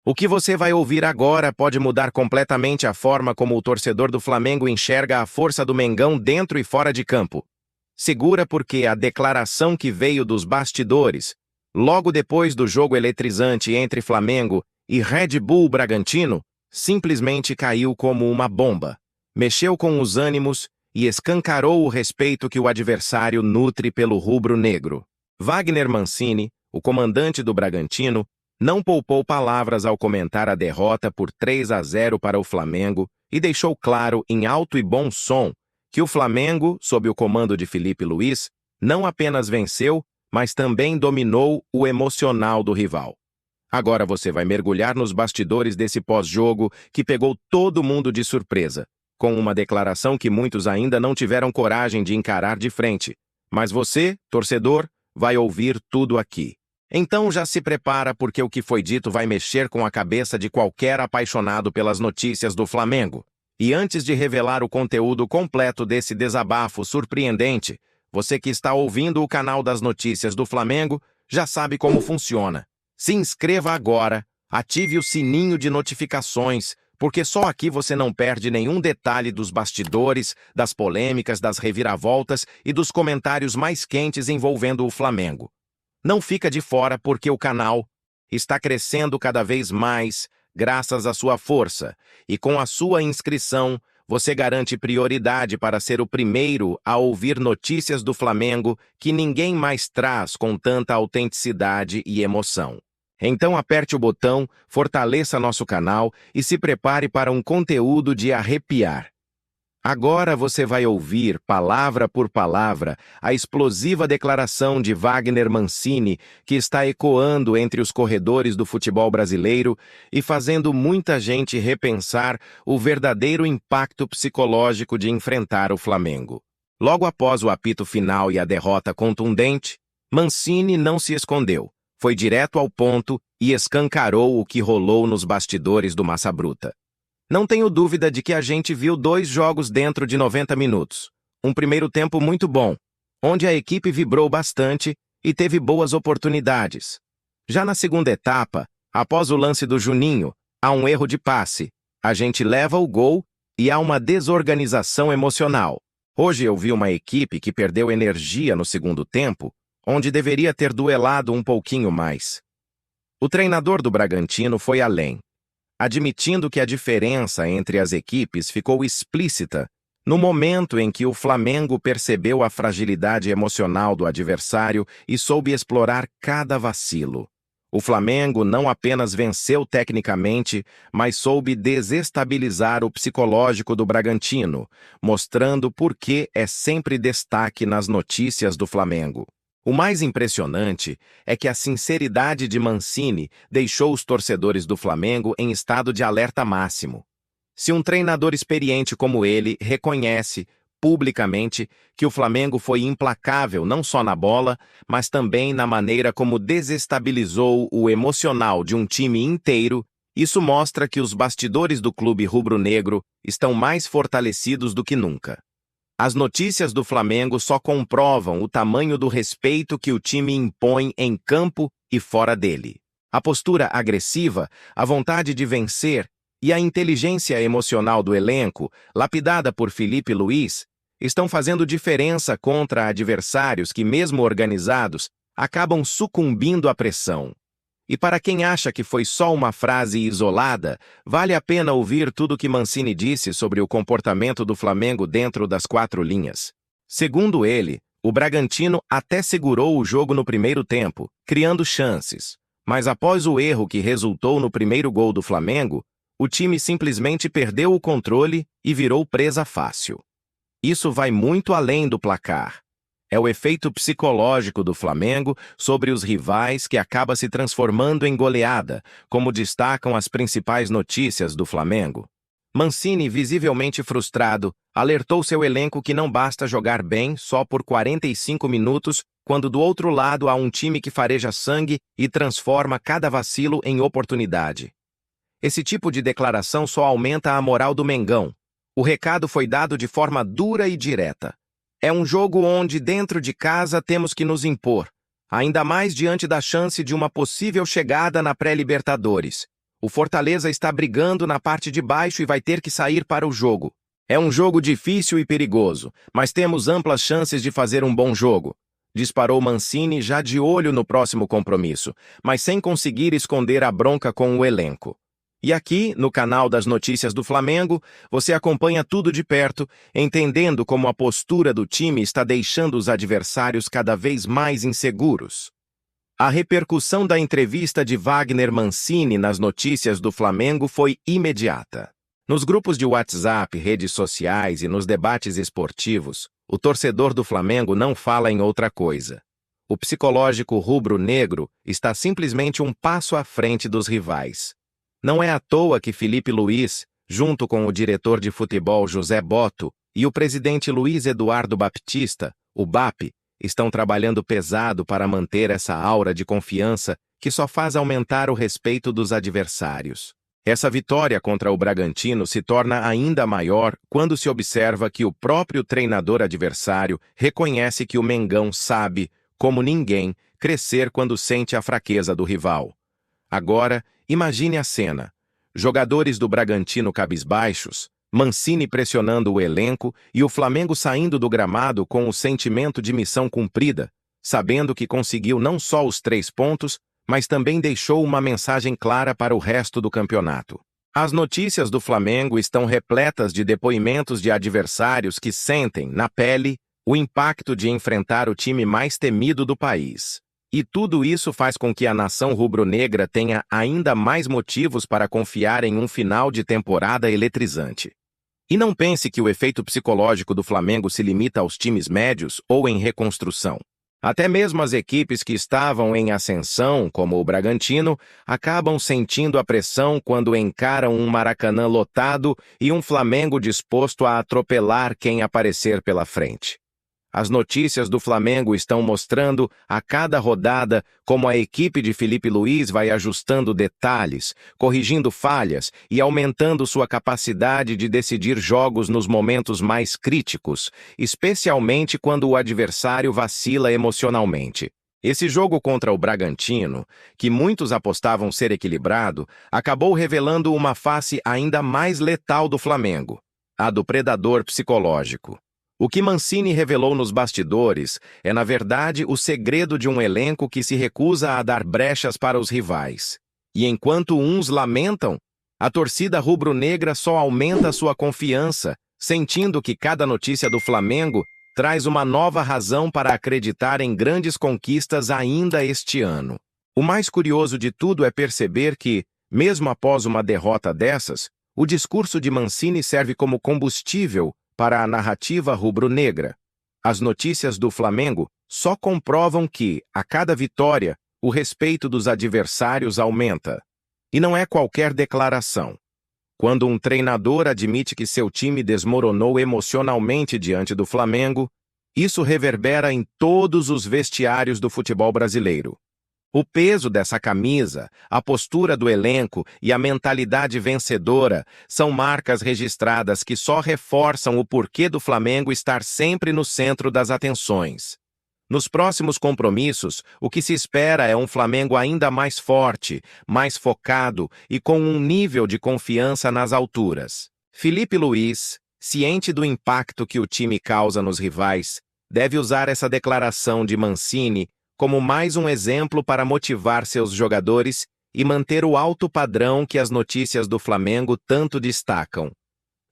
O que você vai ouvir agora pode mudar completamente a forma como o torcedor do Flamengo enxerga a força do Mengão dentro e fora de campo. Segura porque a declaração que veio dos bastidores, logo depois do jogo eletrizante entre Flamengo e Red Bull Bragantino, simplesmente caiu como uma bomba. Mexeu com os ânimos e escancarou o respeito que o adversário nutre pelo rubro-negro. Wagner Mancini, o comandante do Bragantino, não poupou palavras ao comentar a derrota por 3-0 para o Flamengo e deixou claro em alto e bom som que o Flamengo, sob o comando de Filipe Luís, não apenas venceu, mas também dominou o emocional do rival. Agora você vai mergulhar nos bastidores desse pós-jogo que pegou todo mundo de surpresa, com uma declaração que muitos ainda não tiveram coragem de encarar de frente. Mas você, torcedor, vai ouvir tudo aqui. Então já se prepara porque o que foi dito vai mexer com a cabeça de qualquer apaixonado pelas notícias do Flamengo. E antes de revelar o conteúdo completo desse desabafo surpreendente, você que está ouvindo o canal das notícias do Flamengo já sabe como funciona. Se inscreva agora, ative o sininho de notificações, porque só aqui você não perde nenhum detalhe dos bastidores, das polêmicas, das reviravoltas e dos comentários mais quentes envolvendo o Flamengo. Não fica de fora porque o canal está crescendo cada vez mais graças à sua força, e com a sua inscrição, você garante prioridade para ser o primeiro a ouvir notícias do Flamengo que ninguém mais traz com tanta autenticidade e emoção. Então aperte o botão, fortaleça nosso canal e se prepare para um conteúdo de arrepiar. Agora você vai ouvir, palavra por palavra, a explosiva declaração de Wagner Mancini, que está ecoando entre os corredores do futebol brasileiro e fazendo muita gente repensar o verdadeiro impacto psicológico de enfrentar o Flamengo. Logo após o apito final e a derrota contundente, Mancini não se escondeu, foi direto ao ponto e escancarou o que rolou nos bastidores do Massa Bruta. Não tenho dúvida de que a gente viu 2 jogos dentro de 90 minutos. Um primeiro tempo muito bom, onde a equipe vibrou bastante e teve boas oportunidades. Já na segunda etapa, após o lance do Juninho, há um erro de passe, a gente leva o gol e há uma desorganização emocional. Hoje eu vi uma equipe que perdeu energia no segundo tempo, onde deveria ter duelado um pouquinho mais. O treinador do Bragantino foi além, admitindo que a diferença entre as equipes ficou explícita no momento em que o Flamengo percebeu a fragilidade emocional do adversário e soube explorar cada vacilo. O Flamengo não apenas venceu tecnicamente, mas soube desestabilizar o psicológico do Bragantino, mostrando por que é sempre destaque nas notícias do Flamengo. O mais impressionante é que a sinceridade de Mancini deixou os torcedores do Flamengo em estado de alerta máximo. Se um treinador experiente como ele reconhece, publicamente, que o Flamengo foi implacável não só na bola, mas também na maneira como desestabilizou o emocional de um time inteiro, isso mostra que os bastidores do clube rubro-negro estão mais fortalecidos do que nunca. As notícias do Flamengo só comprovam o tamanho do respeito que o time impõe em campo e fora dele. A postura agressiva, a vontade de vencer e a inteligência emocional do elenco, lapidada por Filipe Luís, estão fazendo diferença contra adversários que, mesmo organizados, acabam sucumbindo à pressão. E para quem acha que foi só uma frase isolada, vale a pena ouvir tudo que Mancini disse sobre o comportamento do Flamengo dentro das 4 linhas. Segundo ele, o Bragantino até segurou o jogo no primeiro tempo, criando chances. Mas após o erro que resultou no primeiro gol do Flamengo, o time simplesmente perdeu o controle e virou presa fácil. Isso vai muito além do placar. É o efeito psicológico do Flamengo sobre os rivais que acaba se transformando em goleada, como destacam as principais notícias do Flamengo. Mancini, visivelmente frustrado, alertou seu elenco que não basta jogar bem só por 45 minutos, quando do outro lado há um time que fareja sangue e transforma cada vacilo em oportunidade. Esse tipo de declaração só aumenta a moral do Mengão. O recado foi dado de forma dura e direta. É um jogo onde, dentro de casa, temos que nos impor, ainda mais diante da chance de uma possível chegada na pré-Libertadores. O Fortaleza está brigando na parte de baixo e vai ter que sair para o jogo. É um jogo difícil e perigoso, mas temos amplas chances de fazer um bom jogo. Disparou Mancini já de olho no próximo compromisso, mas sem conseguir esconder a bronca com o elenco. E aqui, no canal das Notícias do Flamengo, você acompanha tudo de perto, entendendo como a postura do time está deixando os adversários cada vez mais inseguros. A repercussão da entrevista de Wagner Mancini nas Notícias do Flamengo foi imediata. Nos grupos de WhatsApp, redes sociais e nos debates esportivos, o torcedor do Flamengo não fala em outra coisa. O psicológico rubro-negro está simplesmente um passo à frente dos rivais. Não é à toa que Felipe Luiz, junto com o diretor de futebol José Botto e o presidente Luiz Eduardo Baptista, o BAP, estão trabalhando pesado para manter essa aura de confiança que só faz aumentar o respeito dos adversários. Essa vitória contra o Bragantino se torna ainda maior quando se observa que o próprio treinador adversário reconhece que o Mengão sabe, como ninguém, crescer quando sente a fraqueza do rival. Agora, imagine a cena. Jogadores do Bragantino cabisbaixos, Mancini pressionando o elenco e o Flamengo saindo do gramado com o sentimento de missão cumprida, sabendo que conseguiu não só os 3 pontos, mas também deixou uma mensagem clara para o resto do campeonato. As notícias do Flamengo estão repletas de depoimentos de adversários que sentem, na pele, o impacto de enfrentar o time mais temido do país. E tudo isso faz com que a nação rubro-negra tenha ainda mais motivos para confiar em um final de temporada eletrizante. E não pense que o efeito psicológico do Flamengo se limita aos times médios ou em reconstrução. Até mesmo as equipes que estavam em ascensão, como o Bragantino, acabam sentindo a pressão quando encaram um Maracanã lotado e um Flamengo disposto a atropelar quem aparecer pela frente. As notícias do Flamengo estão mostrando a cada rodada como a equipe de Felipe Luiz vai ajustando detalhes, corrigindo falhas e aumentando sua capacidade de decidir jogos nos momentos mais críticos, especialmente quando o adversário vacila emocionalmente. Esse jogo contra o Bragantino, que muitos apostavam ser equilibrado, acabou revelando uma face ainda mais letal do Flamengo, a do predador psicológico. O que Mancini revelou nos bastidores é, na verdade, o segredo de um elenco que se recusa a dar brechas para os rivais. E enquanto uns lamentam, a torcida rubro-negra só aumenta sua confiança, sentindo que cada notícia do Flamengo traz uma nova razão para acreditar em grandes conquistas ainda este ano. O mais curioso de tudo é perceber que, mesmo após uma derrota dessas, o discurso de Mancini serve como combustível para a narrativa rubro-negra. As notícias do Flamengo só comprovam que, a cada vitória, o respeito dos adversários aumenta. E não é qualquer declaração. Quando um treinador admite que seu time desmoronou emocionalmente diante do Flamengo, isso reverbera em todos os vestiários do futebol brasileiro. O peso dessa camisa, a postura do elenco e a mentalidade vencedora são marcas registradas que só reforçam o porquê do Flamengo estar sempre no centro das atenções. Nos próximos compromissos, o que se espera é um Flamengo ainda mais forte, mais focado e com um nível de confiança nas alturas. Felipe Luiz, ciente do impacto que o time causa nos rivais, deve usar essa declaração de Mancini como mais um exemplo para motivar seus jogadores e manter o alto padrão que as notícias do Flamengo tanto destacam.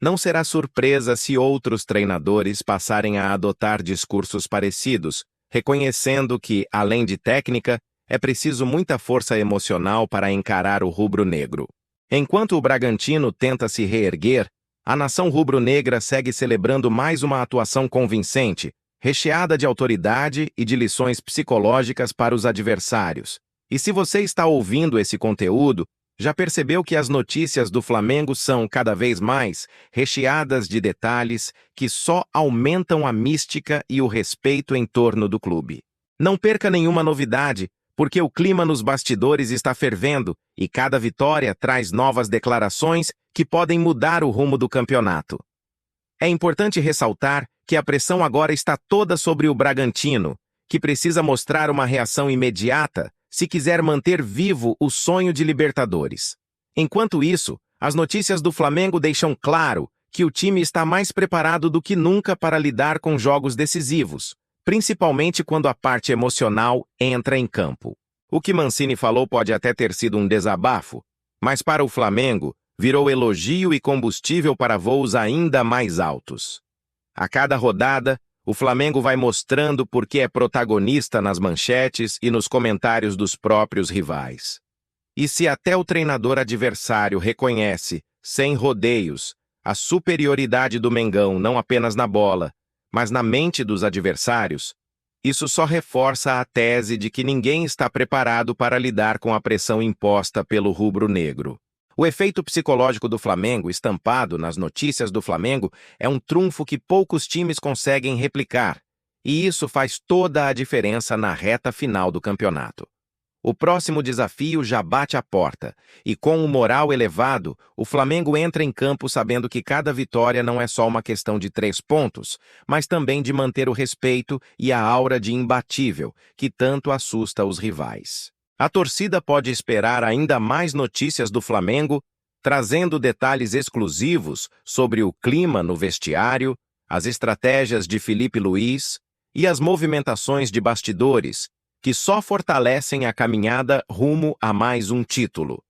Não será surpresa se outros treinadores passarem a adotar discursos parecidos, reconhecendo que, além de técnica, é preciso muita força emocional para encarar o rubro-negro. Enquanto o Bragantino tenta se reerguer, a nação rubro-negra segue celebrando mais uma atuação convincente, recheada de autoridade e de lições psicológicas para os adversários. E se você está ouvindo esse conteúdo, já percebeu que as notícias do Flamengo são, cada vez mais, recheadas de detalhes que só aumentam a mística e o respeito em torno do clube. Não perca nenhuma novidade, porque o clima nos bastidores está fervendo e cada vitória traz novas declarações que podem mudar o rumo do campeonato. É importante ressaltar que a pressão agora está toda sobre o Bragantino, que precisa mostrar uma reação imediata se quiser manter vivo o sonho de Libertadores. Enquanto isso, as notícias do Flamengo deixam claro que o time está mais preparado do que nunca para lidar com jogos decisivos, principalmente quando a parte emocional entra em campo. O que Mancini falou pode até ter sido um desabafo, mas para o Flamengo, virou elogio e combustível para voos ainda mais altos. A cada rodada, o Flamengo vai mostrando por que é protagonista nas manchetes e nos comentários dos próprios rivais. E se até o treinador adversário reconhece, sem rodeios, a superioridade do Mengão não apenas na bola, mas na mente dos adversários, isso só reforça a tese de que ninguém está preparado para lidar com a pressão imposta pelo rubro-negro. O efeito psicológico do Flamengo, estampado nas notícias do Flamengo, é um trunfo que poucos times conseguem replicar, e isso faz toda a diferença na reta final do campeonato. O próximo desafio já bate à porta, e com o moral elevado, o Flamengo entra em campo sabendo que cada vitória não é só uma questão de 3 pontos, mas também de manter o respeito e a aura de imbatível, que tanto assusta os rivais. A torcida pode esperar ainda mais notícias do Flamengo, trazendo detalhes exclusivos sobre o clima no vestiário, as estratégias de Felipe Luiz e as movimentações de bastidores, que só fortalecem a caminhada rumo a mais um título.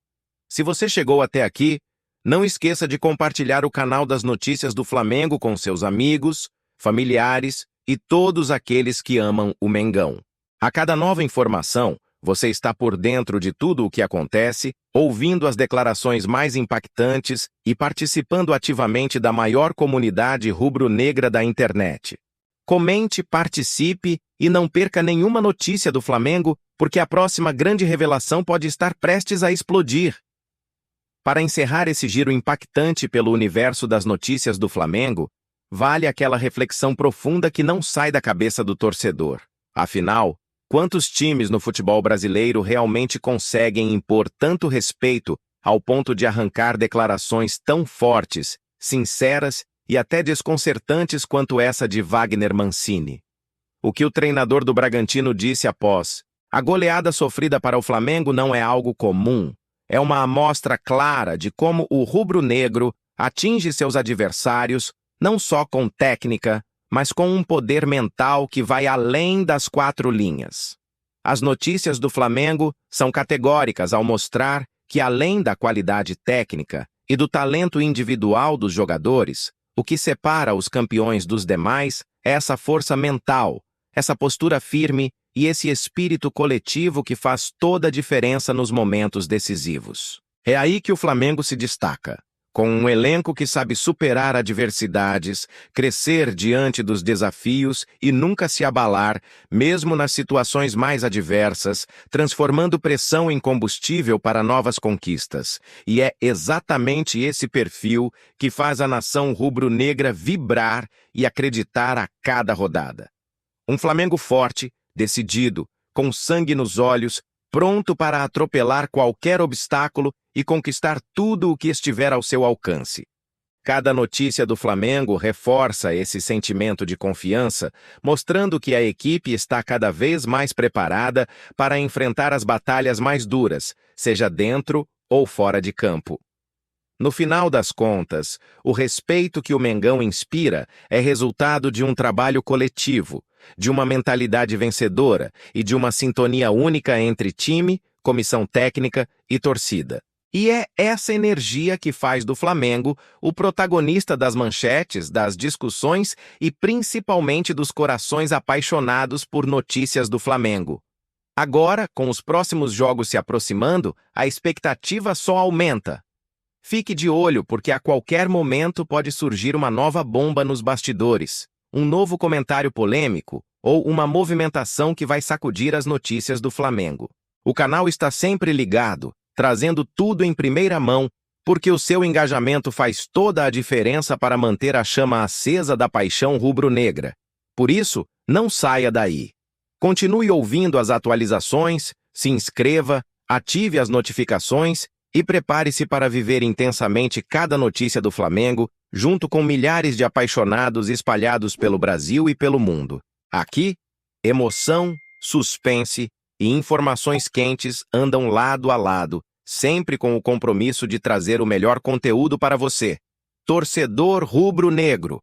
Se você chegou até aqui, não esqueça de compartilhar o canal das notícias do Flamengo com seus amigos, familiares e todos aqueles que amam o Mengão. A cada nova informação, você está por dentro de tudo o que acontece, ouvindo as declarações mais impactantes e participando ativamente da maior comunidade rubro-negra da internet. Comente, participe e não perca nenhuma notícia do Flamengo, porque a próxima grande revelação pode estar prestes a explodir. Para encerrar esse giro impactante pelo universo das notícias do Flamengo, vale aquela reflexão profunda que não sai da cabeça do torcedor. Afinal, quantos times no futebol brasileiro realmente conseguem impor tanto respeito ao ponto de arrancar declarações tão fortes, sinceras e até desconcertantes quanto essa de Wagner Mancini? O que o treinador do Bragantino disse após a goleada sofrida para o Flamengo não é algo comum. É uma amostra clara de como o rubro-negro atinge seus adversários não só com técnica, mas com um poder mental que vai além das 4 linhas. As notícias do Flamengo são categóricas ao mostrar que, além da qualidade técnica e do talento individual dos jogadores, o que separa os campeões dos demais é essa força mental, essa postura firme e esse espírito coletivo que faz toda a diferença nos momentos decisivos. É aí que o Flamengo se destaca. Com um elenco que sabe superar adversidades, crescer diante dos desafios e nunca se abalar, mesmo nas situações mais adversas, transformando pressão em combustível para novas conquistas. E é exatamente esse perfil que faz a nação rubro-negra vibrar e acreditar a cada rodada. Um Flamengo forte, decidido, com sangue nos olhos, pronto para atropelar qualquer obstáculo e conquistar tudo o que estiver ao seu alcance. Cada notícia do Flamengo reforça esse sentimento de confiança, mostrando que a equipe está cada vez mais preparada para enfrentar as batalhas mais duras, seja dentro ou fora de campo. No final das contas, o respeito que o Mengão inspira é resultado de um trabalho coletivo, de uma mentalidade vencedora e de uma sintonia única entre time, comissão técnica e torcida. E é essa energia que faz do Flamengo o protagonista das manchetes, das discussões e principalmente dos corações apaixonados por notícias do Flamengo. Agora, com os próximos jogos se aproximando, a expectativa só aumenta. Fique de olho, porque a qualquer momento pode surgir uma nova bomba nos bastidores, um novo comentário polêmico ou uma movimentação que vai sacudir as notícias do Flamengo. O canal está sempre ligado, trazendo tudo em primeira mão, porque o seu engajamento faz toda a diferença para manter a chama acesa da paixão rubro-negra. Por isso, não saia daí. Continue ouvindo as atualizações, se inscreva, ative as notificações e prepare-se para viver intensamente cada notícia do Flamengo, junto com milhares de apaixonados espalhados pelo Brasil e pelo mundo. Aqui, emoção, suspense e informações quentes andam lado a lado, sempre com o compromisso de trazer o melhor conteúdo para você. Torcedor rubro-negro.